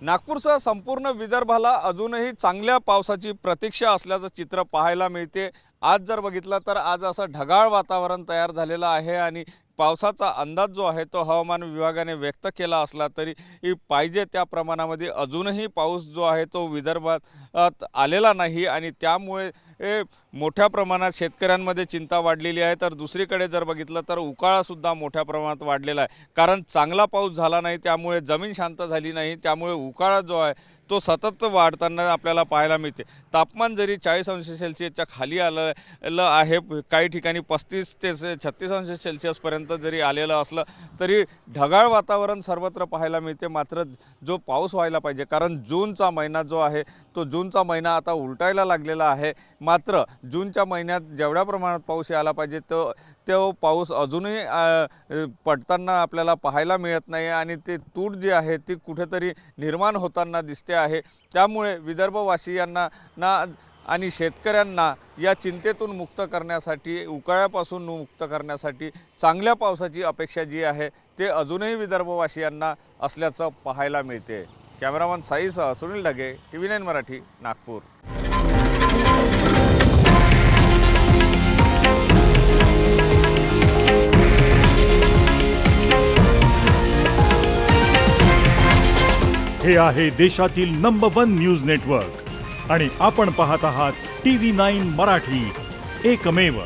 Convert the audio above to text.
नागपूरसह संपूर्ण विदर्भाला अजूनही चांगल्या पावसाची प्रतीक्षा असल्याचं चित्र पाहायला मिळते। आज जर बघितलं तर आज असं ढगाळ वातावरण तयार झालेलं आहे आणि पावसाचा अंदाज जो आहे तो हवामान विभागाने व्यक्त केला असला तरी पाहिजे त्या प्रमाणामध्ये अजूनही पाऊस जो आहे तो विदर्भात आलेला नाही आणि त्यामुळे मोठ्या प्रमाणात शेतकऱ्यांमध्ये चिंता वाढलेली आहे। तर दुसरीकडे जर बघितलं तर उकाळा सुद्धा मोठ्या प्रमाणात वाढलेला आहे, कारण चांगला पाऊस झाला नाही, त्यामुळे जमीन शांत झाली नाही, त्यामुळे उकाळा जो आहे तो सतत वाढताना आपल्याला पाहायला मिळते। तापमान जरी 40 अंश सेल्सिअसच्या खाली आलं आहे, काही ठिकाणी 35 ते 36 अंश सेल्सिअसपर्यंत जरी आलेलं असलं तरी ढगाळ वातावरण सर्वत्र पाहायला मिळते। मात्र जो पाऊस व्हायला पाहिजे, कारण जूनचा महिना जो आहे तो जूनचा महिना आता उलटायला लागलेला आहे। मात्र जूनच्या महिन्यात जेवढ्या प्रमाणात पाऊस यायला पाहिजे तो पाऊस अजूनही पडताना आपल्याला पाहायला मिळत नाही आणि ते तूट जी आहे ती कुठेतरी निर्माण होताना दिसते आहे। त्यामुळे विदर्भवासियांना आणि शेतकऱ्यांना या चिंतेतून मुक्त करण्यासाठी, उकाळ्यापासून मुक्त करण्यासाठी चांगल्या पावसाची अपेक्षा जी आहे ते अजूनही विदर्भवासियांना असल्याचं पाहायला मिळते। कॅमेरामन साईसह सुनील ढगे, TV9 मराठी, नागपूर। हे आहे देशातील नंबर 1 न्यूज नेटवर्क आणि आपण पाहत आहात TV9 मराठी, एकमेव।